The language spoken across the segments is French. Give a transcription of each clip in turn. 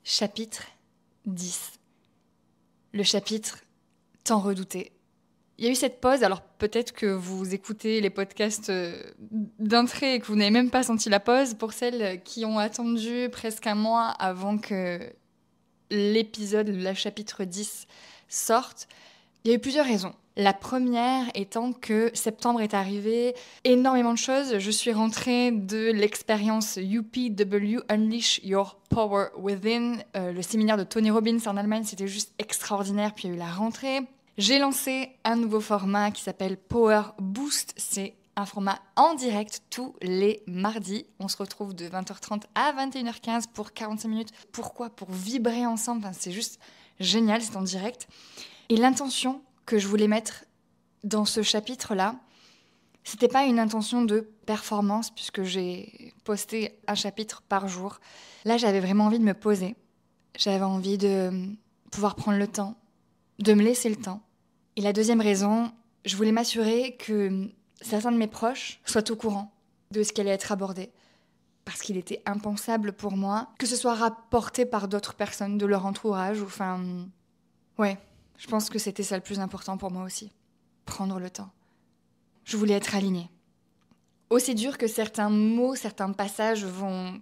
Chapitre 10. Le chapitre tant redouté. Il y a eu cette pause, alors peut-être que vous écoutez les podcasts d'un trait et que vous n'avez même pas senti la pause. Pour celles qui ont attendu presque un mois avant que l'épisode, le chapitre 10, sorte, il y a eu plusieurs raisons. La première étant que septembre est arrivé, énormément de choses. Je suis rentrée de l'expérience UPW, Unleash Your Power Within, le séminaire de Tony Robbins en Allemagne, c'était juste extraordinaire. Puis il y a eu la rentrée. J'ai lancé un nouveau format qui s'appelle Power Boost. C'est un format en direct tous les mardis. On se retrouve de 20h30 à 21h15 pour 45 minutes. Pourquoi ? Pour vibrer ensemble. Enfin, c'est juste génial, c'est en direct. Et l'intention que je voulais mettre dans ce chapitre-là, c'était pas une intention de performance, puisque j'ai posté un chapitre par jour. Là, j'avais vraiment envie de me poser. J'avais envie de pouvoir prendre le temps, de me laisser le temps. Et la deuxième raison, je voulais m'assurer que certains de mes proches soient au courant de ce qui allait être abordé. Parce qu'il était impensable pour moi que ce soit rapporté par d'autres personnes de leur entourage. Enfin, ouais, je pense que c'était ça le plus important pour moi aussi. Prendre le temps. Je voulais être alignée. Aussi dur que certains mots, certains passages vont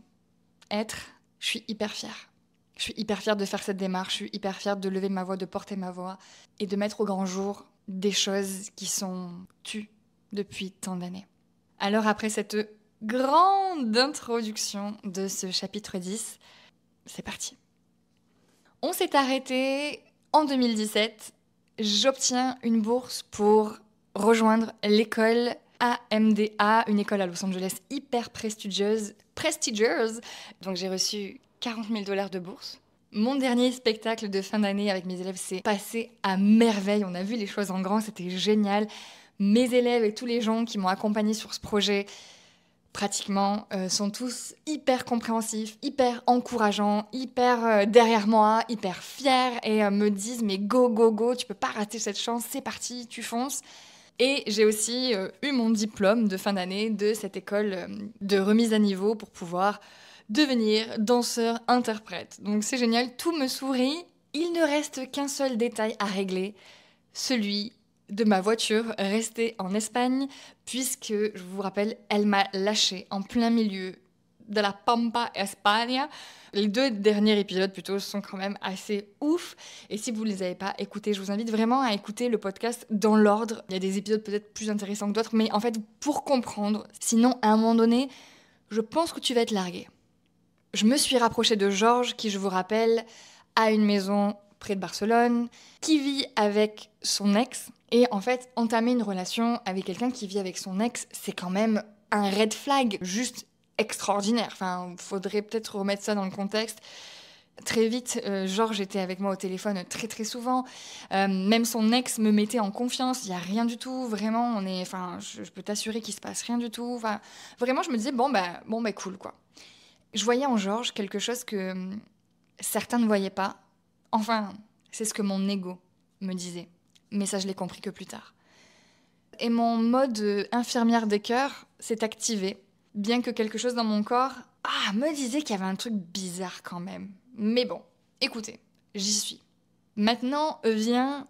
être, je suis hyper fière. Je suis hyper fière de faire cette démarche, je suis hyper fière de lever ma voix, de porter ma voix et de mettre au grand jour des choses qui sont tues depuis tant d'années. Alors après cette grande introduction de ce chapitre 10, c'est parti. On s'est arrêté en 2017. J'obtiens une bourse pour rejoindre l'école AMDA, une école à Los Angeles hyper prestigieuse. Donc j'ai reçu $40 000 de bourse. Mon dernier spectacle de fin d'année avec mes élèves s'est passé à merveille. On a vu les choses en grand, c'était génial. Mes élèves et tous les gens qui m'ont accompagnée sur ce projet, pratiquement, sont tous hyper compréhensifs, hyper encourageants, hyper derrière moi, hyper fiers et me disent « mais go, go, go, tu peux pas rater cette chance, c'est parti, tu fonces ». Et j'ai aussi eu mon diplôme de fin d'année de cette école de remise à niveau pour pouvoir devenir danseur-interprète. Donc c'est génial, tout me sourit. Il ne reste qu'un seul détail à régler, celui de ma voiture restée en Espagne, puisque, je vous rappelle, elle m'a lâchée en plein milieu de la Pampa España. Les 2 derniers épisodes plutôt sont quand même assez ouf. Et si vous ne les avez pas écoutés, je vous invite vraiment à écouter le podcast dans l'ordre. Il y a des épisodes peut-être plus intéressants que d'autres, mais en fait, pour comprendre, sinon, à un moment donné, je pense que tu vas être largué. Je me suis rapprochée de Georges, qui, je vous rappelle, a une maison près de Barcelone, qui vit avec son ex. Et en fait, entamer une relation avec quelqu'un qui vit avec son ex, c'est quand même un red flag, juste extraordinaire. Enfin, il faudrait peut-être remettre ça dans le contexte. Très vite, Georges était avec moi au téléphone très très souvent. Même son ex me mettait en confiance. Il n'y a rien du tout, vraiment. Je peux t'assurer qu'il se passe rien du tout. Enfin, vraiment, je me disais bon bah cool quoi. Je voyais en Georges quelque chose que certains ne voyaient pas. Enfin, c'est ce que mon ego me disait. Mais ça, je l'ai compris que plus tard. Et mon mode infirmière des cœurs s'est activé, bien que quelque chose dans mon corps me disait qu'il y avait un truc bizarre quand même. Mais bon, écoutez, j'y suis. Maintenant vient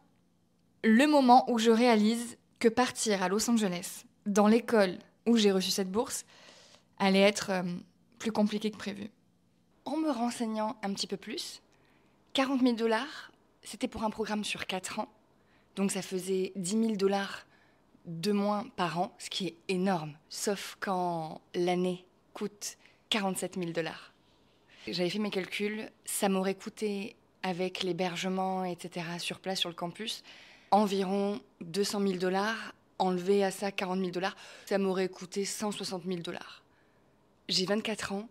le moment où je réalise que partir à Los Angeles, dans l'école où j'ai reçu cette bourse, allait être plus compliqué que prévu. En me renseignant un petit peu plus, $40 000, c'était pour un programme sur 4 ans. Donc ça faisait $10 000 de moins par an, ce qui est énorme, sauf quand l'année coûte $47 000. J'avais fait mes calculs, ça m'aurait coûté, avec l'hébergement, etc., sur place, sur le campus, environ $200 000. Enlevé à ça $40 000, ça m'aurait coûté $160 000. J'ai 24 ans,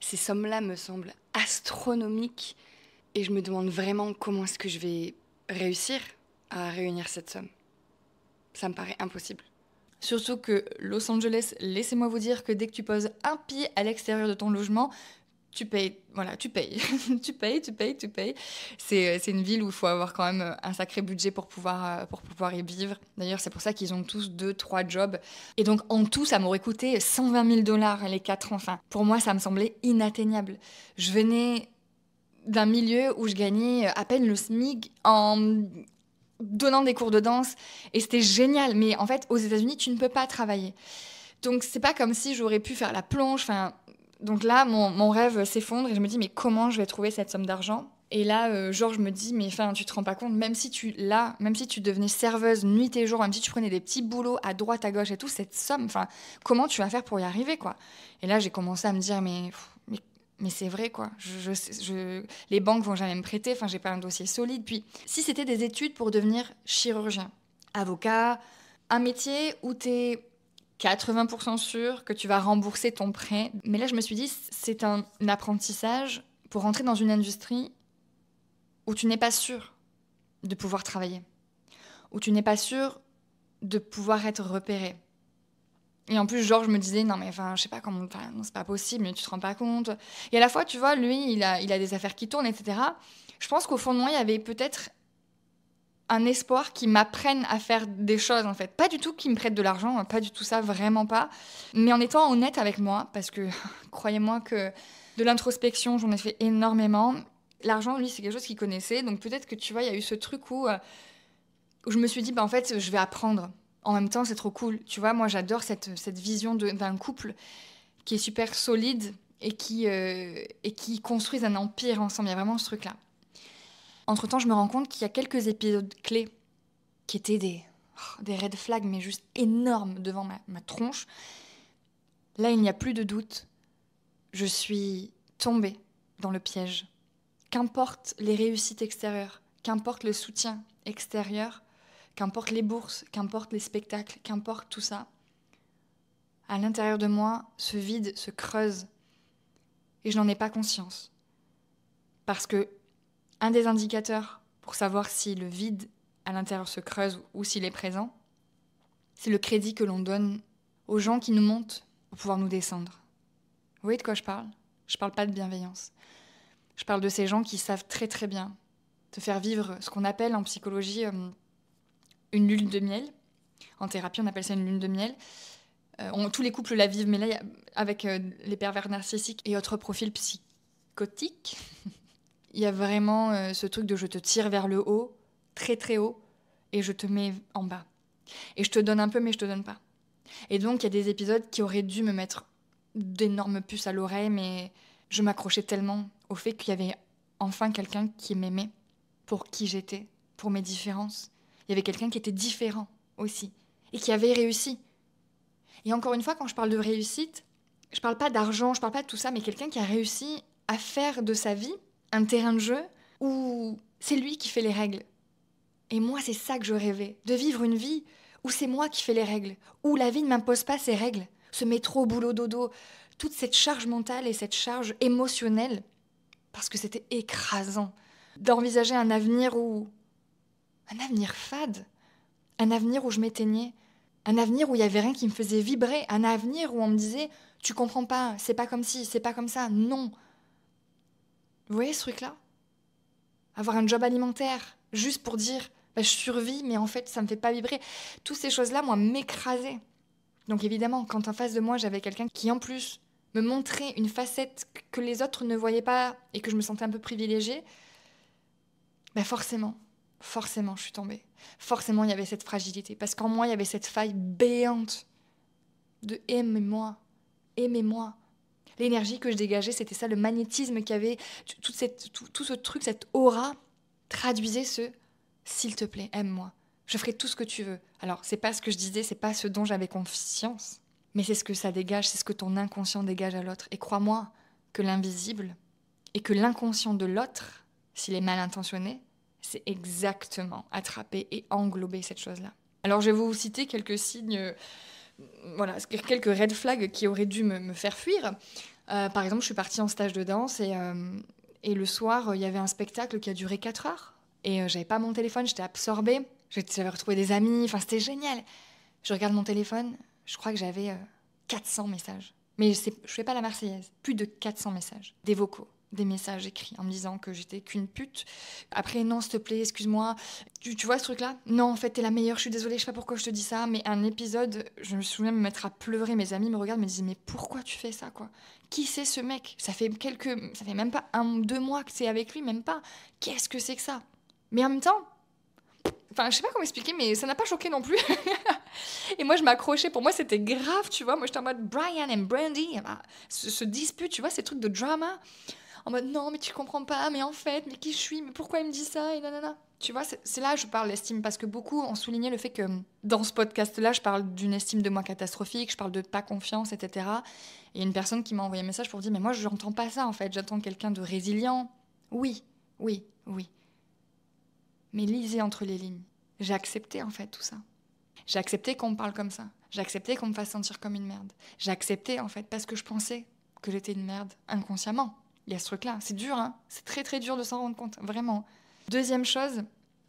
ces sommes-là me semblent astronomiques et je me demande vraiment comment est-ce que je vais réussir à réunir cette somme. Ça me paraît impossible. Surtout que Los Angeles, laissez-moi vous dire que dès que tu poses un pied à l'extérieur de ton logement, tu payes. Voilà, tu payes. tu payes. C'est une ville où il faut avoir quand même un sacré budget pour pouvoir y vivre. D'ailleurs, c'est pour ça qu'ils ont tous 2-3 jobs. Et donc, en tout, ça m'aurait coûté $120 000 les 4 ans. Enfin, pour moi, ça me semblait inatteignable. Je venais d'un milieu où je gagnais à peine le SMIC en donnant des cours de danse. Et c'était génial. Mais en fait, aux États-Unis, tu ne peux pas travailler. Donc, c'est pas comme si j'aurais pu faire la plonge. Enfin, donc là, mon rêve s'effondre et je me dis, mais comment je vais trouver cette somme d'argent ? Et là, genre, je me dis, mais enfin, tu te rends pas compte, même si tu devenais serveuse nuit et jour, même si tu prenais des petits boulots à droite, à gauche et tout, cette somme, enfin, comment tu vas faire pour y arriver, quoi ? Et là, j'ai commencé à me dire, mais c'est vrai, quoi. Les banques vont jamais me prêter, enfin, j'ai pas un dossier solide. Puis, si c'était des études pour devenir chirurgien, avocat, un métier où t'es 80% sûr que tu vas rembourser ton prêt. Mais là, je me suis dit, c'est un apprentissage pour rentrer dans une industrie où tu n'es pas sûr de pouvoir travailler, où tu n'es pas sûr de pouvoir être repéré. Et en plus, genre, je me disais, non, mais enfin, je sais pas comment, enfin, non, c'est pas possible, mais tu te rends pas compte. Et à la fois, tu vois, lui, il a des affaires qui tournent, etc. Je pense qu'au fond de moi, il y avait peut-être un espoir qui m'apprenne à faire des choses, en fait. Pas du tout qui me prête de l'argent, pas du tout ça, vraiment pas. Mais en étant honnête avec moi, parce que, croyez-moi que de l'introspection, j'en ai fait énormément. L'argent, lui, c'est quelque chose qu'il connaissait. Donc peut-être que, tu vois, il y a eu ce truc où je me suis dit, bah, en fait, je vais apprendre. En même temps, c'est trop cool. Tu vois, moi, j'adore cette vision d'un couple qui est super solide et qui construisent un empire ensemble. Il y a vraiment ce truc-là. Entre-temps, je me rends compte qu'il y a quelques épisodes clés qui étaient des red flags, mais juste énormes devant ma tronche. Là, il n'y a plus de doute. Je suis tombée dans le piège. Qu'importe les réussites extérieures, qu'importe le soutien extérieur, qu'importe les bourses, qu'importe les spectacles, qu'importe tout ça, à l'intérieur de moi, ce vide se creuse. Et je n'en ai pas conscience. Parce que un des indicateurs pour savoir si le vide à l'intérieur se creuse ou s'il est présent, c'est le crédit que l'on donne aux gens qui nous montent pour pouvoir nous descendre. Vous voyez de quoi je parle ? Je parle pas de bienveillance. Je parle de ces gens qui savent très très bien te faire vivre ce qu'on appelle en psychologie une lune de miel. En thérapie, on appelle ça une lune de miel. Tous les couples la vivent, mais là, avec les pervers narcissiques et autres profils psychotiques, il y a vraiment ce truc de je te tire vers le haut, très très haut, et je te mets en bas. Et je te donne un peu, mais je te donne pas. Et donc, il y a des épisodes qui auraient dû me mettre d'énormes puces à l'oreille, mais je m'accrochais tellement au fait qu'il y avait enfin quelqu'un qui m'aimait pour qui j'étais, pour mes différences. Il y avait quelqu'un qui était différent aussi, et qui avait réussi. Et encore une fois, quand je parle de réussite, je parle pas d'argent, je parle pas de tout ça, mais quelqu'un qui a réussi à faire de sa vie un terrain de jeu où c'est lui qui fait les règles. Et moi, c'est ça que je rêvais, de vivre une vie où c'est moi qui fais les règles, où la vie ne m'impose pas ses règles, ce métro, boulot, dodo, toute cette charge mentale et cette charge émotionnelle, parce que c'était écrasant d'envisager un avenir fade, un avenir où je m'éteignais, un avenir où il y avait rien qui me faisait vibrer, un avenir où on me disait « tu comprends pas, c'est pas comme ci, c'est pas comme ça, non ». Vous voyez ce truc-là ? Avoir un job alimentaire, juste pour dire bah, je survis, mais en fait, ça me fait pas vibrer. Toutes ces choses-là, moi, m'écrasaient. Donc évidemment, quand en face de moi, j'avais quelqu'un qui, en plus, me montrait une facette que les autres ne voyaient pas et que je me sentais un peu privilégiée, bah forcément, je suis tombée. Forcément, il y avait cette fragilité. Parce qu'en moi, il y avait cette faille béante de aimez-moi, aimez-moi. L'énergie que je dégageais, c'était ça, le magnétisme qu'il y avait, tout ce truc, cette aura, traduisait ce « s'il te plaît, aime-moi, je ferai tout ce que tu veux ». Alors, c'est pas ce que je disais, c'est pas ce dont j'avais conscience, mais c'est ce que ça dégage, c'est ce que ton inconscient dégage à l'autre. Et crois-moi que l'invisible et que l'inconscient de l'autre, s'il est mal intentionné, c'est exactement attraper et englober cette chose-là. Alors, je vais vous citer quelques signes... Voilà, quelques red flags qui auraient dû me faire fuir. Par exemple, je suis partie en stage de danse et le soir, il y avait un spectacle qui a duré 4 heures. Et j'avais pas mon téléphone, j'étais absorbée. J'avais retrouvé des amis, enfin c'était génial. Je regarde mon téléphone, je crois que j'avais 400 messages. Mais je fais pas la Marseillaise, plus de 400 messages, des vocaux. des messages écrits en me disant que j'étais qu'une pute. Après, non, s'il te plaît, excuse-moi. Tu vois ce truc-là? Non, en fait, t'es la meilleure, je suis désolée, je sais pas pourquoi je te dis ça, mais un épisode, je me souviens me mettre à pleurer. Mes amis me regardent, me disent, mais pourquoi tu fais ça, quoi? Qui c'est ce mec? Ça fait même pas 1 ou 2 mois que c'est avec lui, même pas. Qu'est-ce que c'est que ça? Mais en même temps, enfin, je sais pas comment expliquer, mais ça n'a pas choqué non plus. Et moi, je m'accrochais. Pour moi, c'était grave, tu vois. Moi, j'étais en mode Brian et Brandy, bah, se disputent, tu vois, ces trucs de drama. En mode non, mais tu comprends pas, mais en fait, mais qui je suis, mais pourquoi il me dit ça, et nanana. Tu vois, c'est là que je parle d'estime, parce que beaucoup ont souligné le fait que dans ce podcast-là, je parle d'une estime de moi catastrophique, je parle de pas confiance, etc. Et il y a une personne qui m'a envoyé un message pour dire, mais moi, je n'entends pas ça, en fait, j'attends quelqu'un de résilient. Oui, oui, oui. Mais lisez entre les lignes. J'ai accepté, en fait, tout ça. J'ai accepté qu'on me parle comme ça. J'ai accepté qu'on me fasse sentir comme une merde. J'ai accepté, en fait, parce que je pensais que j'étais une merde inconsciemment. Il y a ce truc-là. C'est dur, hein. C'est très, très dur de s'en rendre compte, vraiment. Deuxième chose,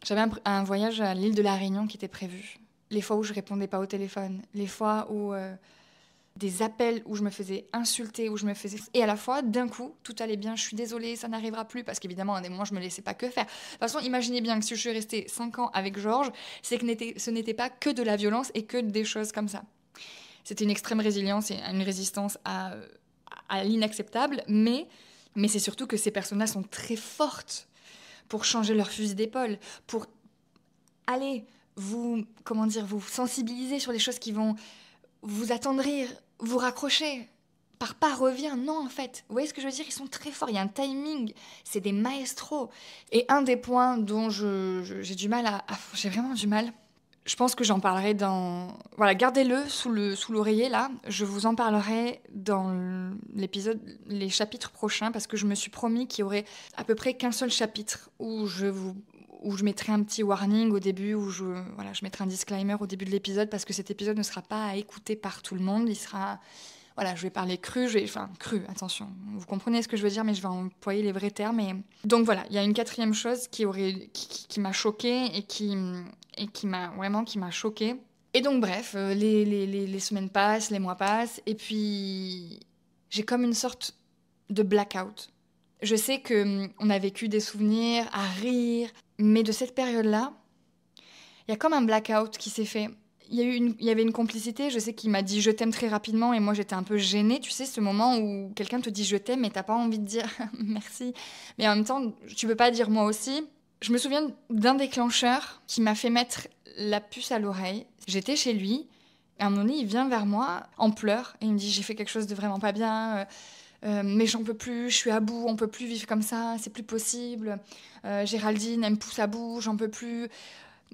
j'avais un voyage à l'île de la Réunion qui était prévu. Les fois où je répondais pas au téléphone, les fois où des appels où je me faisais insulter, où je me faisais... Et à la fois, d'un coup, tout allait bien, je suis désolée, ça n'arrivera plus, parce qu'évidemment, à des moments, je me laissais pas que faire. De toute façon, imaginez bien que si je suis restée 5 ans avec Georges, c'est que ce n'était pas que de la violence et que des choses comme ça. C'était une extrême résilience et une résistance à l'inacceptable, mais c'est surtout que ces personnes-là sont très fortes pour changer leur fusil d'épaule, pour aller vous sensibiliser sur les choses qui vont vous attendrir, vous raccrocher. Par pas revient, non en fait. Vous voyez ce que je veux dire? Ils sont très forts, il y a un timing, c'est des maestros. Et un des points dont j'ai du mal j'ai vraiment du mal. Je pense que j'en parlerai dans... Voilà, gardez-le sous l'oreiller là. Je vous en parlerai dans les chapitres prochains parce que je me suis promis qu'il y aurait à peu près qu'un seul chapitre où je mettrai un petit warning au début, je mettrai un disclaimer au début de l'épisode parce que cet épisode ne sera pas à écouter par tout le monde. Il sera... Voilà, je vais parler cru, attention, vous comprenez ce que je veux dire, mais je vais employer les vrais termes. Donc voilà, il y a une quatrième chose qui m'a choquée et qui m'a choquée. Et donc bref, les semaines passent, les mois passent, et puis j'ai comme une sorte de blackout. Je sais que on a vécu des souvenirs à rire, mais de cette période-là, il y a comme un blackout qui s'est fait. Il y avait une complicité, je sais qu'il m'a dit je t'aime très rapidement et moi j'étais un peu gênée, tu sais, ce moment où quelqu'un te dit je t'aime et t'as pas envie de dire merci, mais en même temps tu peux pas dire moi aussi. Je me souviens d'un déclencheur qui m'a fait mettre la puce à l'oreille. J'étais chez lui, et à un moment donné il vient vers moi en pleurs et il me dit j'ai fait quelque chose de vraiment pas bien, mais j'en peux plus, je suis à bout, on peut plus vivre comme ça, c'est plus possible. Géraldine, elle me pousse à bout, j'en peux plus.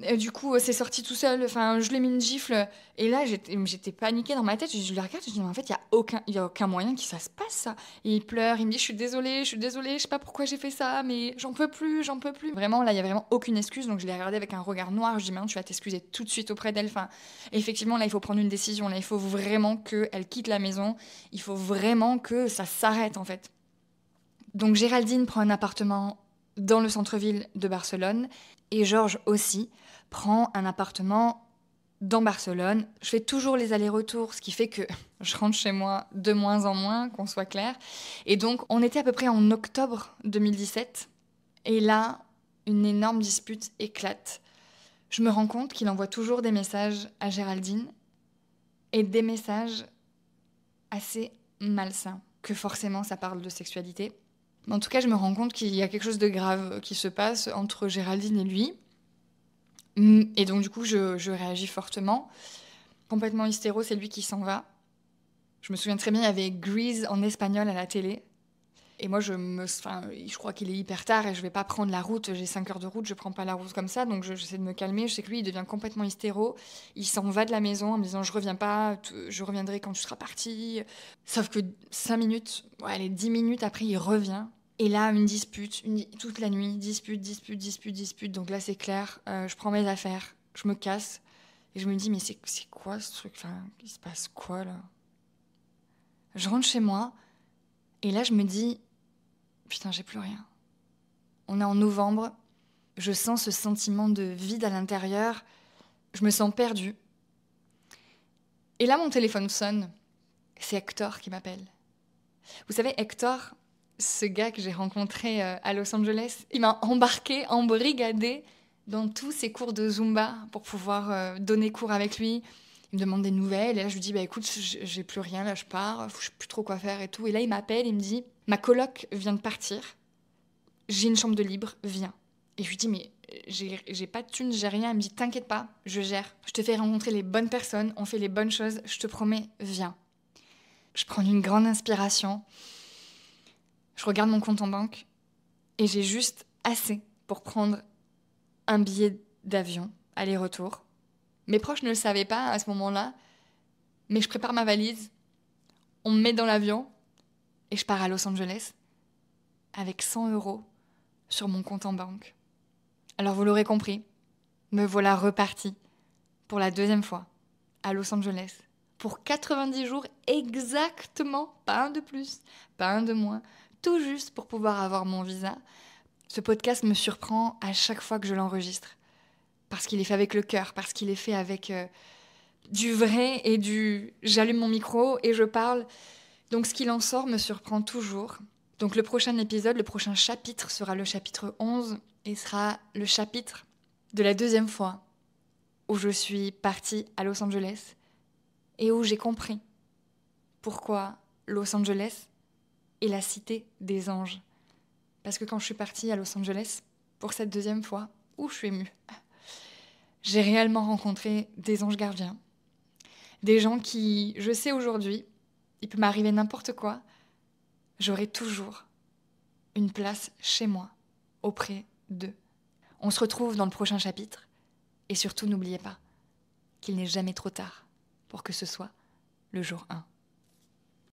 Et du coup, c'est sorti tout seul. Enfin, je lui ai mis une gifle. Et là, j'étais paniquée dans ma tête. Je le regarde, je dis, mais en fait, il y a aucun moyen que ça se passe, ça. Et il pleure, il me dit, je suis désolée, je sais pas pourquoi j'ai fait ça, mais j'en peux plus, j'en peux plus. Vraiment, là, il y a vraiment aucune excuse. Donc, je l'ai regardé avec un regard noir. Je dis, maintenant, tu vas t'excuser tout de suite auprès d'elle. Enfin, effectivement, là, il faut prendre une décision. Là, il faut vraiment qu'elle quitte la maison. Il faut vraiment que ça s'arrête, en fait. Donc, Géraldine prend un appartement dans le centre-ville de Barcelone. Et Georges aussi prend un appartement dans Barcelone. Je fais toujours les allers-retours, ce qui fait que je rentre chez moi de moins en moins, qu'on soit clair. Et donc, on était à peu près en octobre 2017. Et là, une énorme dispute éclate. Je me rends compte qu'il envoie toujours des messages à Géraldine et des messages assez malsains, que forcément ça parle de sexualité. Mais en tout cas, je me rends compte qu'il y a quelque chose de grave qui se passe entre Géraldine et lui. Et donc, du coup, je réagis fortement. Complètement hystéro, c'est lui qui s'en va. Je me souviens très bien, il y avait Grease en espagnol à la télé. Et moi, je crois qu'il est hyper tard et je vais pas prendre la route. J'ai 5 heures de route, je prends pas la route comme ça. Donc, j'essaie de me calmer. Je sais que lui, il devient complètement hystéro. Il s'en va de la maison en me disant, je reviens pas, je reviendrai quand tu seras parti. Sauf que 5 minutes, ouais, allez, 10 minutes après, il revient. Et là, une dispute, toute la nuit, dispute. Donc là, c'est clair, je prends mes affaires, je me casse. Et je me dis, mais c'est quoi ce truc? Enfin, il se passe quoi, là? Je rentre chez moi, et là, je me dis, putain, j'ai plus rien. On est en novembre, je sens ce sentiment de vide à l'intérieur, je me sens perdue. Et là, mon téléphone sonne. C'est Hector qui m'appelle. Vous savez, Hector, ce gars que j'ai rencontré à Los Angeles, il m'a embrigadé dans tous ses cours de Zumba pour pouvoir donner cours avec lui. Il me demande des nouvelles et là je lui dis écoute, j'ai plus rien, là je pars, je sais plus trop quoi faire et tout. Et là il m'appelle, il me dit ma coloc vient de partir, j'ai une chambre de libre, viens. Et je lui dis mais j'ai pas de thunes, j'ai rien. Il me dit t'inquiète pas, je gère. Je te fais rencontrer les bonnes personnes, on fait les bonnes choses, je te promets, viens. Je prends une grande inspiration, je regarde mon compte en banque et j'ai juste assez pour prendre un billet d'avion, aller-retour. Mes proches ne le savaient pas à ce moment-là, mais je prépare ma valise, on me met dans l'avion et je pars à Los Angeles avec 100 € sur mon compte en banque. Alors vous l'aurez compris, me voilà repartie pour la deuxième fois à Los Angeles pour 90 jours exactement, pas un de plus, pas un de moins, tout juste pour pouvoir avoir mon visa. Ce podcast me surprend à chaque fois que je l'enregistre. Parce qu'il est fait avec le cœur, parce qu'il est fait avec du vrai et du... J'allume mon micro et je parle. Donc ce qu'il en sort me surprend toujours. Donc le prochain épisode, le prochain chapitre sera le chapitre 11 et sera le chapitre de la deuxième fois où je suis partie à Los Angeles et où j'ai compris pourquoi Los Angeles est la cité des anges. Parce que quand je suis partie à Los Angeles, pour cette deuxième fois, je suis émue. J'ai réellement rencontré des anges gardiens. Des gens qui, je sais aujourd'hui, il peut m'arriver n'importe quoi, j'aurai toujours une place chez moi, auprès d'eux. On se retrouve dans le prochain chapitre. Et surtout, n'oubliez pas qu'il n'est jamais trop tard pour que ce soit le jour 1.